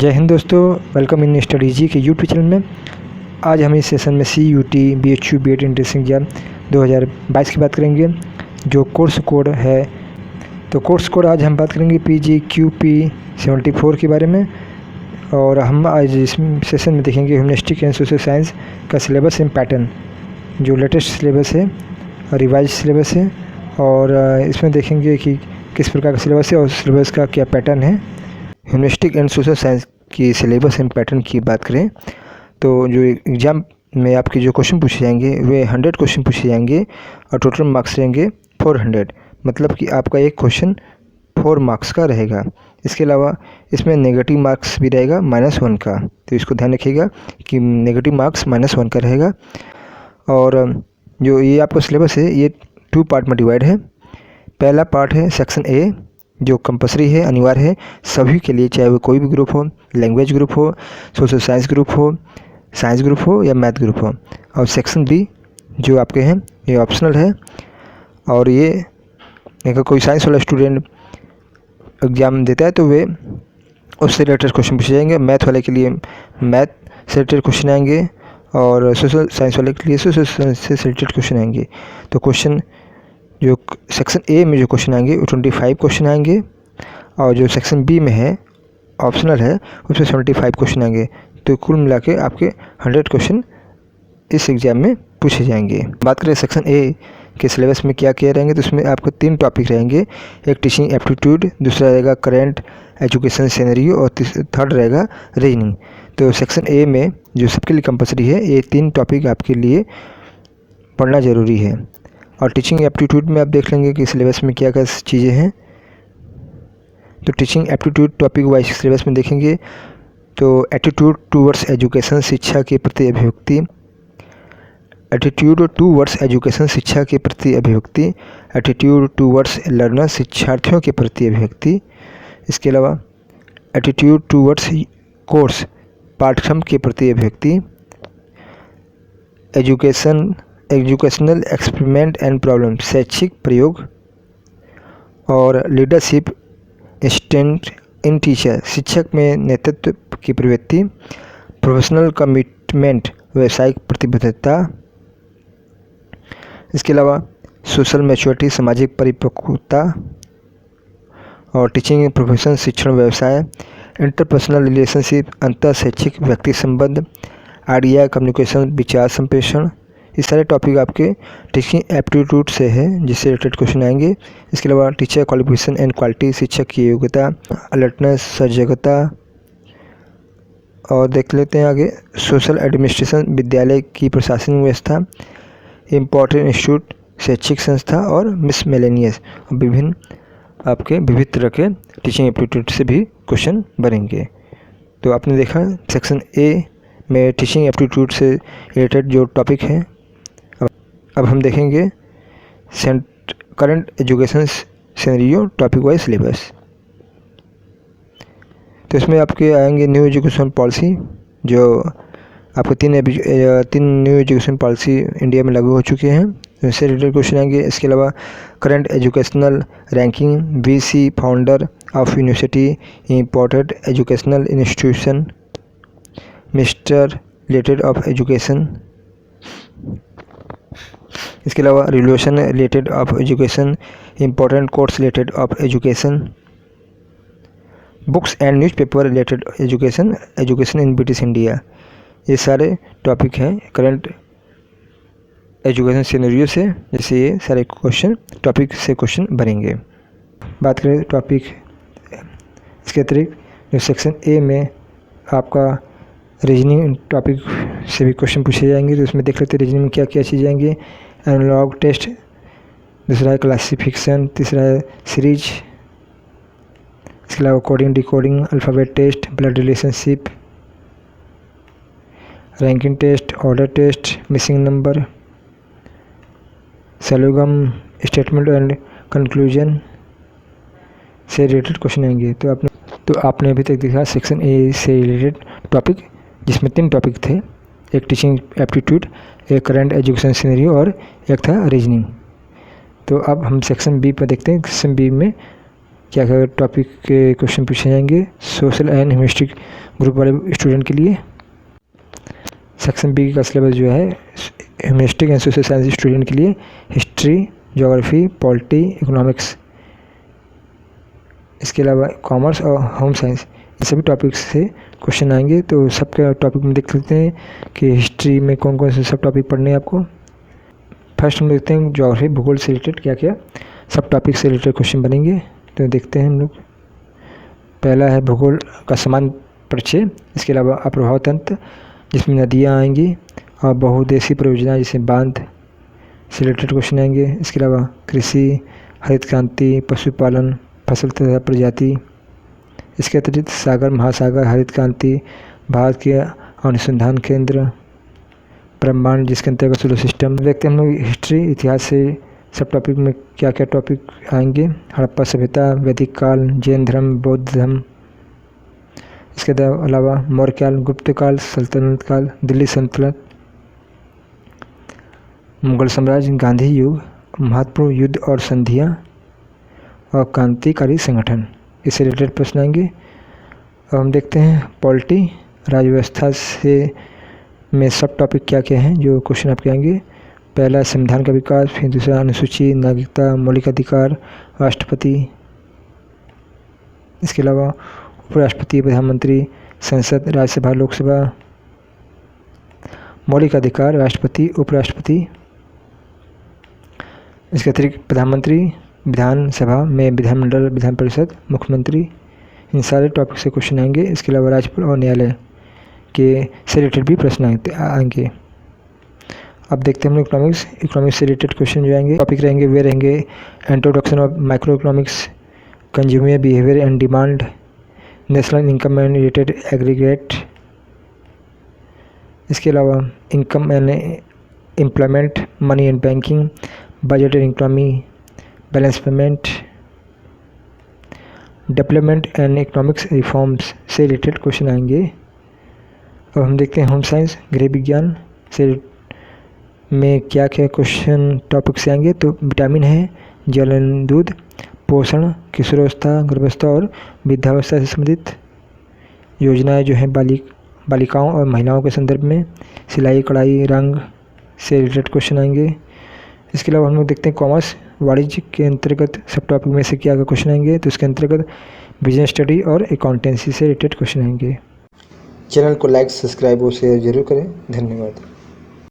जय हिंद दोस्तों, welcome in study जी के यूट्यूब चैनल में। आज हम इस सेशन में CUT BHU BEd entrance exam 2022 की बात करेंगे, जो कोर्स कोड है। तो कोर्स कोड आज हम बात करेंगे PGQP 74 के बारे में। और हम आज इस सेशन में देखेंगे ह्यूमनिस्टिक एंड सोशल साइंस का सिलेबस एंड पैटर्न, जो लेटेस्ट सिलेबस है, रिवाइज सिलेबस है। और इसमें देखेंगे कि किस प्रकार का सिलेबस है और सिलेबस का क्या पैटर्न है। ह्यूमनिस्टिक एंड सोशल साइंस की सिलेबस एंड पैटर्न की बात करें तो जो एग्ज़ाम में आपके जो क्वेश्चन पूछे जाएंगे वे 100 क्वेश्चन पूछे जाएंगे और टोटल मार्क्स रहेंगे 400। मतलब कि आपका एक क्वेश्चन 4 मार्क्स का रहेगा। इसके अलावा इसमें नेगेटिव मार्क्स भी रहेगा -1 का, तो इसको ध्यान रखिएगा कि नेगेटिव मार्क्स -1 का रहेगा। और जो ये आपका सिलेबस है ये 2 पार्ट में डिवाइड है। पहला पार्ट है सेक्शन ए, जो कंपलसरी है, अनिवार्य है सभी के लिए, चाहे वो कोई भी ग्रुप हो, लैंग्वेज ग्रुप हो, सोशल साइंस ग्रुप हो, साइंस ग्रुप हो या मैथ ग्रुप हो। और सेक्शन बी जो आपके हैं ये ऑप्शनल है। और ये अगर कोई साइंस वाला स्टूडेंट एग्ज़ाम देता है तो वे उससे रिलेटेड क्वेश्चन पूछे जाएंगे। मैथ वाले के लिए मैथ से रिलेटेड क्वेश्चन आएंगे और सोशल साइंस वाले के लिए सोशल साइंस से रिलेटेड क्वेश्चन आएंगे। तो क्वेश्चन जो सेक्शन ए में जो क्वेश्चन आएंगे वो 25 क्वेश्चन आएंगे, और जो सेक्शन बी में है ऑप्शनल है उसमें 75 क्वेश्चन आएंगे। तो कुल मिला के आपके 100 क्वेश्चन इस एग्ज़ाम में पूछे जाएंगे। बात करें सेक्शन ए के सिलेबस में क्या क्या रहेंगे, तो उसमें आपको 3 टॉपिक रहेंगे। एक टीचिंग एप्टीट्यूड, दूसरा रहेगा करेंट एजुकेशन सिनेरियो और थर्ड रहेगा रीजनिंग। तो सेक्शन ए में जो सबके लिए कंपलसरी है ये 3 टॉपिक आपके लिए पढ़ना ज़रूरी है। और टीचिंग एप्टीट्यूड में आप देख लेंगे कि सिलेबस में क्या क्या चीज़ें हैं। तो teaching aptitude topic wise syllabus में देखेंगे तो एटीट्यूड टूवर्ड्स एजुकेशन, शिक्षा के प्रति अभिव्यक्ति, एटीट्यूड टूवर्ड्स एजुकेशन, शिक्षा के प्रति अभिव्यक्ति, एटीट्यूड टूवर्ड्स लर्नर, शिक्षार्थियों के प्रति अभिव्यक्ति। इसके अलावा एटीट्यूड टूवर्ड्स कोर्स, पाठ्यक्रम के प्रति अभिव्यक्ति, एजुकेशनल एक्सपेरिमेंट एंड प्रॉब्लम, शैक्षिक प्रयोग, और लीडरशिप इंस्टेंट इन टीचर, शिक्षक में नेतृत्व की प्रवृत्ति, प्रोफेशनल कमिटमेंट, व्यावसायिक प्रतिबद्धता। इसके अलावा सोशल मैच्योरिटी, सामाजिक परिपक्वता, और टीचिंग प्रोफेशन, शिक्षण व्यवसाय, इंटरपर्सनल रिलेशनशिप, अंतर शैक्षिक व्यक्ति संबंध, आइडिया कम्युनिकेशन, विचार संप्रेषण। इस सारे टॉपिक आपके टीचिंग एप्टीट्यूड से है, जिससे रिलेटेड क्वेश्चन आएंगे। इसके अलावा टीचर क्वालिफिकेशन एंड क्वालिटी, शिक्षक की योग्यता, अलर्टनेस, सजगता। और देख लेते हैं आगे सोशल एडमिनिस्ट्रेशन, विद्यालय की प्रशासनिक व्यवस्था, इम्पोर्टेंट इंस्टीट्यूट, शैक्षिक संस्था, और मिसमेलेनियस। विभिन्न आपके विविध तरह के टीचिंग एप्टीट्यूड से भी क्वेश्चन बनेंगे। तो आपने देखा सेक्शन ए में टीचिंग एप्टीट्यूड से रिलेटेड जो टॉपिक हैं। अब हम देखेंगे current education scenario topic wise syllabus. तो इसमें आपके आएंगे न्यू एजुकेशन पॉलिसी, जो आपको 3 न्यू एजुकेशन पॉलिसी इंडिया में लागू हो चुके हैं, इससे रिलेटेड क्वेश्चन आएंगे। इसके अलावा current educational ranking, VC founder of university, important educational institution, mister related of education. इसके अलावा revolution related of education, important course related of education, books and newspaper related education, education in British India. ये सारे topic हैं current education scenario से, जैसे ये सारे question topic से क्वेश्चन बनेंगे। बात करें टॉपिक इसके अतिरिक्त जो सेक्शन ए में आपका रीजनिंग टॉपिक से भी क्वेश्चन पूछे जाएंगे। तो इसमें देख लेते हैं रीजनिंग में क्या क्या चीज़ें आएंगे। एनालॉग टेस्ट, दूसरा है क्लासिफिकेशन, तीसरा है सीरीज, इसके अलावा coding, decoding, alphabet test, blood relationship, ranking test, order test, missing number, syllogism, statement and conclusion से रिलेटेड क्वेश्चन आएंगे। तो आपने अभी तक देखा सेक्शन ए से रिलेटेड टॉपिक, जिसमें 3 टॉपिक थे, एक टीचिंग एप्टीट्यूड, एक करंट एजुकेशन सिनेरियो और एक था रीजनिंग। तो अब हम सेक्शन बी पर देखते हैं। सेक्शन बी में क्या क्या टॉपिक के क्वेश्चन पूछे जाएंगे सोशल एंड ह्यूमनिस्टिक ग्रुप वाले स्टूडेंट के लिए। सेक्शन बी का सिलेबस जो है humanistic and social science student के लिए हिस्ट्री, ज्योग्राफी, पॉलिटी, इकोनॉमिक्स, इसके अलावा कॉमर्स और होम साइंस, इन सभी टॉपिक्स से क्वेश्चन आएंगे। तो सबके टॉपिक में देख लेते हैं कि हिस्ट्री में कौन कौन से सब टॉपिक पढ़ने हैं आपको। फर्स्ट हम देखते हैं ज्योग्राफी, भूगोल से रिलेटेड क्या क्या सब टॉपिक से रिलेटेड क्वेश्चन बनेंगे। तो देखते हैं हम लोग। पहला है भूगोल का समान परिचय, इसके अलावा अप्रभाव तंत्र जिसमें नदियाँ आएंगी और बहुउद्देशीय परियोजना जैसे बांध से रिलेटेड क्वेश्चन आएंगे। इसके अलावा कृषि, हरित क्रांति, पशुपालन, फसल तथा प्रजाति। इसके अतिरिक्त सागर महासागर, हरित क्रांति, भारत के अनुसंधान केंद्र, ब्रह्मांड जिसके अंतर्गत सोलर सिस्टम। देखते हैं हम लोग हिस्ट्री, इतिहास से सब टॉपिक में क्या क्या टॉपिक आएंगे। हड़प्पा सभ्यता, वैदिक काल, जैन धर्म, बौद्ध धर्म। इसके अलावा मौर्य काल, गुप्त काल, सल्तनत काल, दिल्ली सल्तनत, मुगल साम्राज्य, गांधी युग, महत्वपूर्ण युद्ध और संधियाँ और क्रांतिकारी संगठन, इससे रिलेटेड प्रश्न आएंगे। अब हम देखते हैं पॉलिटी, राज्य व्यवस्था से में सब टॉपिक क्या क्या हैं जो क्वेश्चन आपके आएंगे। पहला संविधान का विकास, फिर दूसरा अनुसूची, नागरिकता, मौलिक अधिकार, राष्ट्रपति, इसके अलावा उपराष्ट्रपति, प्रधानमंत्री, संसद, राज्यसभा, लोकसभा, मौलिक अधिकार, राष्ट्रपति, उपराष्ट्रपति, इसके अतिरिक्त प्रधानमंत्री, विधानसभा में विधानमंडल, विधान परिषद, मुख्यमंत्री, इन सारे टॉपिक से क्वेश्चन आएंगे। इसके अलावा राज्यपाल और न्यायालय के से रिलेटेड भी प्रश्न आएंगे। अब देखते हैं हम इकोनॉमिक्स। इकोनॉमिक्स से रिलेटेड क्वेश्चन जो आएंगे टॉपिक रहेंगे वे रहेंगे introduction of micro economics, consumer behaviour and demand, national income and related aggregate, इसके अलावा income and employment, money and banking, budget and economy, balance payment, development and economics reforms से related question आएंगे। अब हम देखते हैं होम साइंस, गृह विज्ञान से में क्या क्या क्वेश्चन टॉपिक से आएंगे। तो विटामिन है, जल एवं दूध, पोषण, किशोरावस्था, गर्भावस्था और वृद्धावस्था से संबंधित योजनाएं जो हैं बालिकाओं और महिलाओं के संदर्भ में, सिलाई कढ़ाई, रंग से रिलेटेड क्वेश्चन आएंगे। इसके अलावा हम लोग देखते हैं कॉमर्स, वाणिज्य के अंतर्गत सब टॉपिक में से क्या क्या क्वेश्चन आएंगे। तो इसके अंतर्गत बिजनेस स्टडी और अकाउंटेंसी से रिलेटेड क्वेश्चन आएंगे। चैनल को लाइक, सब्सक्राइब और शेयर जरूर करें। धन्यवाद।